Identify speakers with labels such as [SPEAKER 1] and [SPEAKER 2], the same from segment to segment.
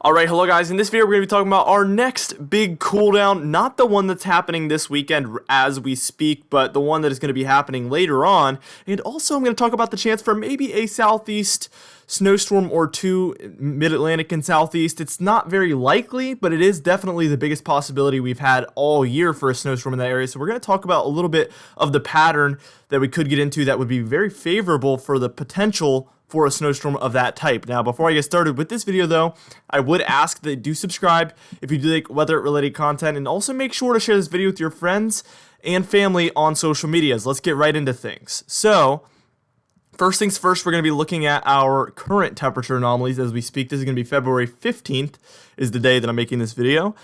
[SPEAKER 1] Alright, hello guys. In this video, we're going to be talking about our next big cooldown. Not the one that's happening this weekend as we speak, but the one that is going to be happening later on. And also, I'm going to talk about the chance for maybe a southeast snowstorm or two, mid-Atlantic and southeast. It's not very likely, but it is definitely the biggest possibility we've had all year for a snowstorm in that area. So we're going to talk about a little bit of the pattern that we could get into that would be very favorable for the potential for a snowstorm of that type. Now, before I get started with this video though, I would ask that you do subscribe if you do like weather-related content, and also make sure to share this video with your friends and family on social medias. Let's get right into things. So, first things first, we're going to be looking at our current temperature anomalies as we speak. This is going to be February 15th is the day that I'm making this video.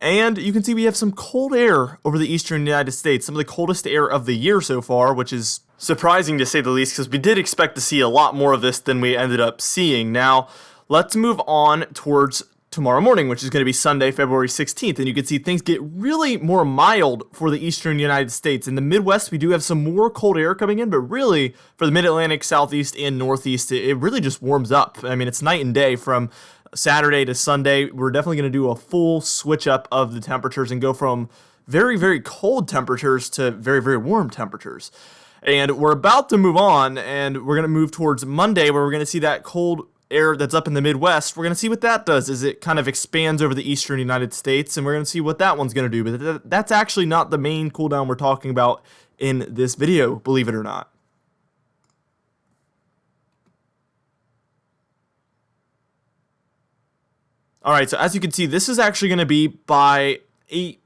[SPEAKER 1] And you can see we have some cold air over the eastern United States, some of the coldest air of the year so far, which is surprising to say the least, because we did expect to see a lot more of this than we ended up seeing. Now, let's move on towards tomorrow morning, which is going to be Sunday, February 16th, and you can see things get really more mild for the eastern United States. In the Midwest, we do have some more cold air coming in, but really, for the Mid-Atlantic, Southeast, and Northeast, it really just warms up. I mean, it's night and day from Saturday to Sunday. We're definitely going to do a full switch up of the temperatures and go from very, very cold temperatures to very, very warm temperatures. And we're about to move on, and we're going to move towards Monday, where we're going to see that cold air that's up in the Midwest. We're going to see what that does, is it kind of expands over the eastern United States, and we're going to see what that one's going to do. But that's actually not the main cool down we're talking about in this video, believe it or not. Alright, so as you can see, this is actually going to be by 8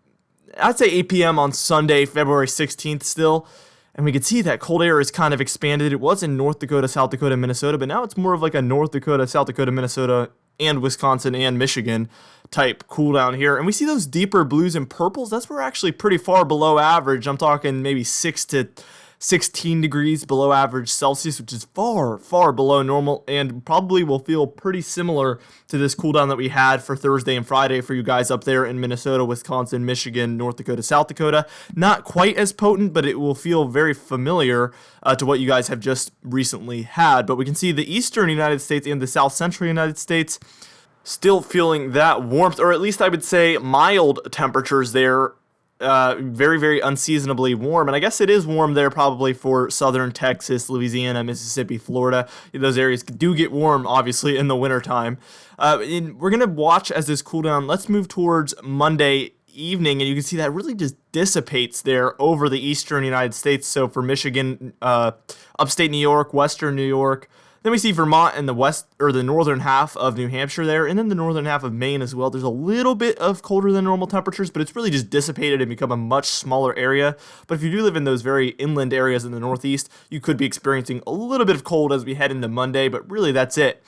[SPEAKER 1] p.m. on Sunday, February 16th still. And we can see that cold air is kind of expanded. It was in North Dakota, South Dakota, Minnesota, but now it's more of like a North Dakota, South Dakota, Minnesota, and Wisconsin and Michigan type cool down here. And we see those deeper blues and purples. That's where we're actually pretty far below average. I'm talking maybe 6 to 16 degrees below average Celsius, which is far, far below normal, and probably will feel pretty similar to this cool down that we had for Thursday and Friday for you guys up there in Minnesota, Wisconsin, Michigan, North Dakota, South Dakota. Not quite as potent, but it will feel very familiar to what you guys have just recently had. But we can see the eastern United States and the south central United States still feeling that warmth, or at least I would say mild temperatures there. Very, very unseasonably warm, and I guess it is warm there probably for southern Texas, Louisiana, Mississippi, Florida. Those areas do get warm, obviously, in the wintertime. And we're going to watch as this cool down. Let's move towards Monday evening, and you can see that really just dissipates there over the eastern United States. So for Michigan, upstate New York, western New York. Then we see Vermont and the west, or the northern half of New Hampshire there, and then the northern half of Maine as well. There's a little bit of colder than normal temperatures, but it's really just dissipated and become a much smaller area. But if you do live in those very inland areas in the northeast, you could be experiencing a little bit of cold as we head into Monday, but really that's it.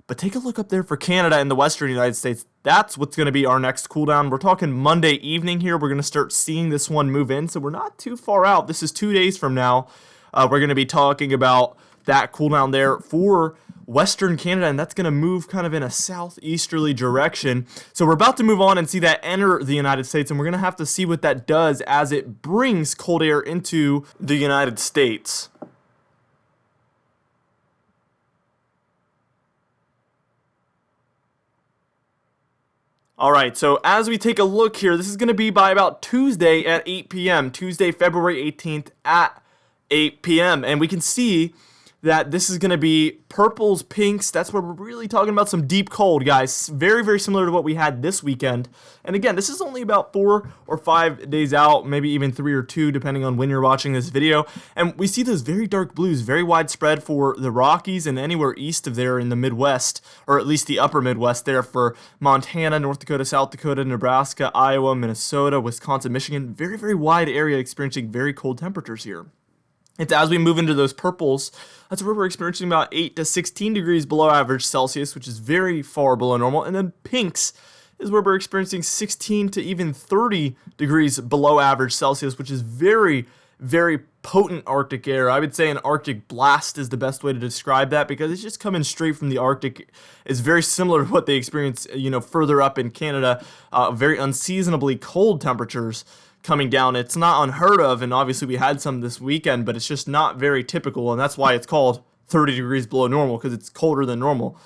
[SPEAKER 1] But take a look up there for Canada and the western United States. That's what's going to be our next cool down. We're talking Monday evening here. We're going to start seeing this one move in, so we're not too far out. This is 2 days from now. We're going to be talking about that cool down there for western Canada, and that's going to move kind of in a southeasterly direction. So we're about to move on and see that enter the United States, and we're going to have to see what that does as it brings cold air into the United States. Alright, so as we take a look here, this is going to be by about Tuesday at 8 p.m., Tuesday, February 18th at 8 p.m., and we can see that this is going to be purples, pinks. That's where we're really talking about some deep cold, guys. Very, very similar to what we had this weekend. And again, this is only about 4 or 5 days out, maybe even 3 or 2, depending on when you're watching this video. And we see those very dark blues, very widespread for the Rockies and anywhere east of there in the Midwest, or at least the upper Midwest there for Montana, North Dakota, South Dakota, Nebraska, Iowa, Minnesota, Wisconsin, Michigan. Very, very wide area experiencing very cold temperatures here. It's as we move into those purples, that's where we're experiencing about 8 to 16 degrees below average Celsius, which is very far below normal. And then pinks is where we're experiencing 16 to even 30 degrees below average Celsius, which is very, very potent Arctic air. I would say an Arctic blast is the best way to describe that, because it's just coming straight from the Arctic. It's very similar to what they experience, further up in Canada, very unseasonably cold temperatures coming down. It's not unheard of, and obviously we had some this weekend, but it's just not very typical, and that's why it's called 30 degrees below normal, because it's colder than normal.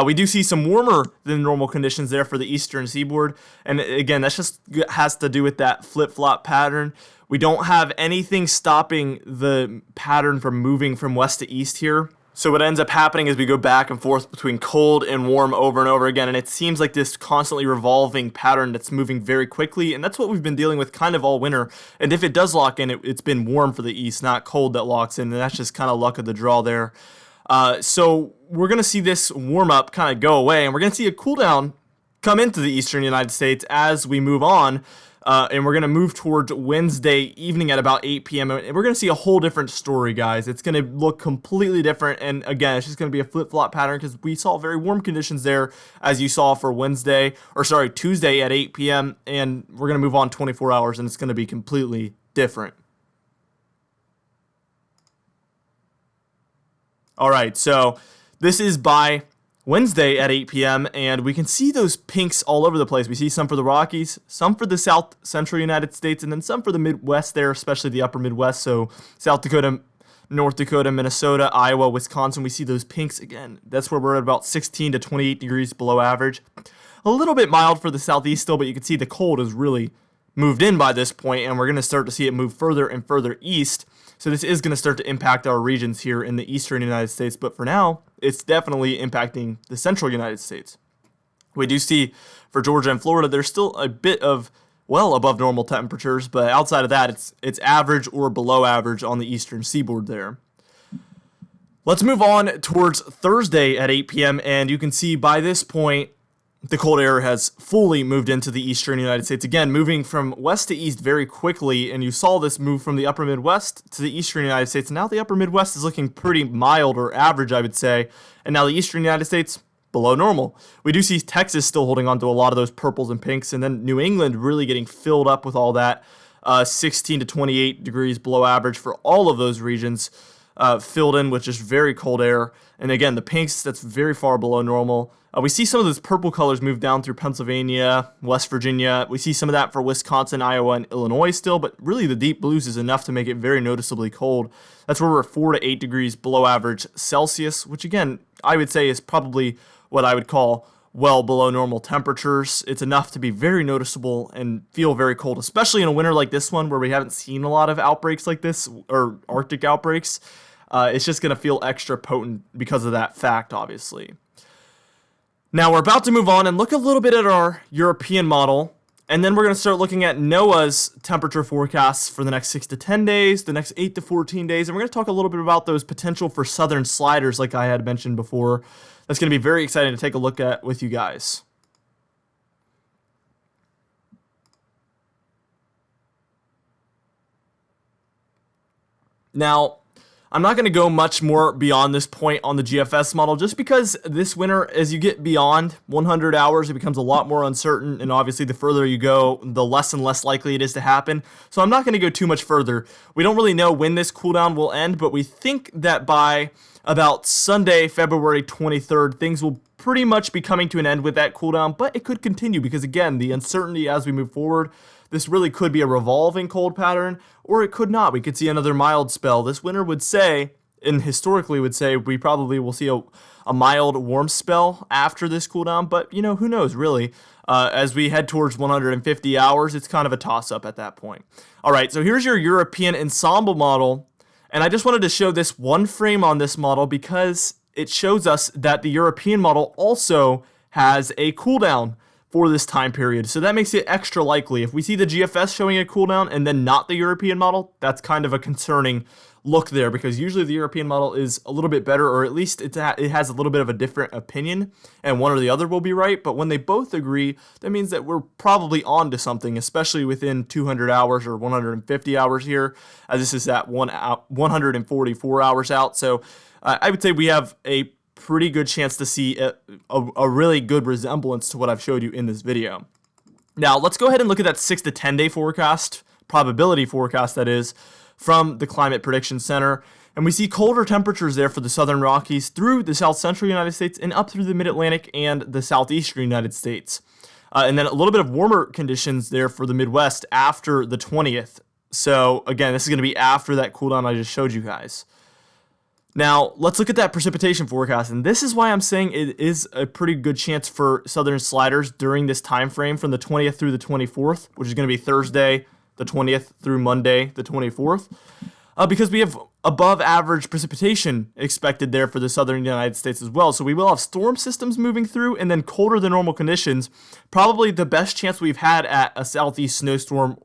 [SPEAKER 1] We do see some warmer than normal conditions there for the eastern seaboard. And again, that just has to do with that flip-flop pattern. We don't have anything stopping the pattern from moving from west to east here. So what ends up happening is we go back and forth between cold and warm over and over again, and it seems like this constantly revolving pattern that's moving very quickly, and that's what we've been dealing with kind of all winter. And if it does lock in, it's been warm for the east, not cold that locks in, and that's just kind of luck of the draw there. So we're going to see this warm up kind of go away, and we're going to see a cool down come into the eastern United States as we move on. And we're going to move towards Wednesday evening at about 8 p.m. And we're going to see a whole different story, guys. It's going to look completely different. And again, it's just going to be a flip-flop pattern because we saw very warm conditions there, as you saw for Tuesday at 8 p.m. And we're going to move on 24 hours, and it's going to be completely different. All right, so this is by Wednesday at 8 p.m., and we can see those pinks all over the place. We see some for the Rockies, some for the South Central United States, and then some for the Midwest there, especially the upper Midwest, so South Dakota, North Dakota, Minnesota, Iowa, Wisconsin. We see those pinks again. That's where we're at about 16 to 28 degrees below average. A little bit mild for the southeast still, but you can see the cold has really moved in by this point, and we're going to start to see it move further and further east. So this is going to start to impact our regions here in the eastern United States, but for now, it's definitely impacting the central United States. We do see for Georgia and Florida, there's still a bit of well above normal temperatures, but outside of that, it's average or below average on the eastern seaboard there. Let's move on towards Thursday at 8 p.m., and you can see by this point, the cold air has fully moved into the eastern United States. Again, moving from west to east very quickly, and you saw this move from the upper Midwest to the eastern United States. Now the upper Midwest is looking pretty mild or average, I would say, and now the eastern United States below normal. We do see Texas still holding on to a lot of those purples and pinks, and then New England really getting filled up with all that 16 to 28 degrees below average for all of those regions, filled in with just very cold air. And again, the pinks, that's very far below normal. We see some of those purple colors move down through Pennsylvania, West Virginia. We see some of that for Wisconsin, Iowa, and Illinois still, but really the deep blues is enough to make it very noticeably cold. That's where we're 4 to 8 degrees below average Celsius, which again, I would say is probably what I would call well below normal temperatures. It's enough to be very noticeable and feel very cold, especially in a winter like this one where we haven't seen a lot of outbreaks like this, or Arctic outbreaks. It's just going to feel extra potent because of that fact, obviously. Now we're about to move on and look a little bit at our European model, and then we're going to start looking at NOAA's temperature forecasts for the next 6 to 10 days, the next 8 to 14 days, and we're going to talk a little bit about those potential for southern sliders like I had mentioned before. That's going to be very exciting to take a look at with you guys. Now, I'm not going to go much more beyond this point on the GFS model just because this winter, as you get beyond 100 hours, it becomes a lot more uncertain, and obviously the further you go, the less and less likely it is to happen. So I'm not going to go too much further. We don't really know when this cooldown will end, but we think that by about Sunday, February 23rd, things will pretty much be coming to an end with that cooldown, but it could continue because, again, the uncertainty as we move forward, this really could be a revolving cold pattern, or it could not. We could see another mild spell. This winter would say, and historically would say, we probably will see a mild warm spell after this cooldown, but, you know, who knows, really. As we head towards 150 hours, it's kind of a toss-up at that point. All right, so here's your European ensemble model, and I just wanted to show this one frame on this model because it shows us that the European model also has a cooldown for this time period. So that makes it extra likely. If we see the GFS showing a cooldown and then not the European model, that's kind of a concerning look there because usually the European model is a little bit better, or at least it has a little bit of a different opinion and one or the other will be right. But when they both agree, that means that we're probably on to something, especially within 200 hours or 150 hours here, as this is at 144 hours out. So I would say we have a pretty good chance to see a really good resemblance to what I've showed you in this video. Now, let's go ahead and look at that 6 to 10 day forecast, probability forecast that is, from the Climate Prediction Center. And we see colder temperatures there for the southern Rockies through the south central United States and up through the mid-Atlantic and the southeastern United States. And then a little bit of warmer conditions there for the Midwest after the 20th. So again, this is going to be after that cooldown I just showed you guys. Now, let's look at that precipitation forecast, and this is why I'm saying it is a pretty good chance for southern sliders during this time frame from the 20th through the 24th, which is going to be Thursday, the 20th through Monday, the 24th, because we have above average precipitation expected there for the southern United States as well. So we will have storm systems moving through and then colder than normal conditions, probably the best chance we've had at a southeast snowstorm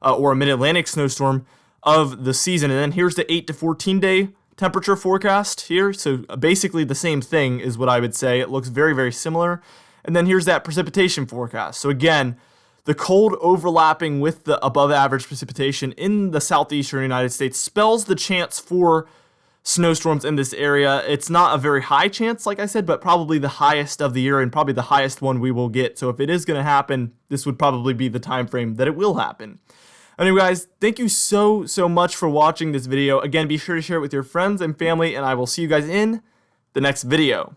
[SPEAKER 1] or a mid-Atlantic snowstorm of the season. And then here's the 8 to 14 day temperature forecast here. So basically the same thing is what I would say. It looks very, very similar. And then here's that precipitation forecast. So again, the cold overlapping with the above average precipitation in the southeastern United States spells the chance for snowstorms in this area. It's not a very high chance, like I said, but probably the highest of the year and probably the highest one we will get. So if it is going to happen, this would probably be the time frame that it will happen. Anyway, guys, thank you so much for watching this video. Again, be sure to share it with your friends and family, and I will see you guys in the next video.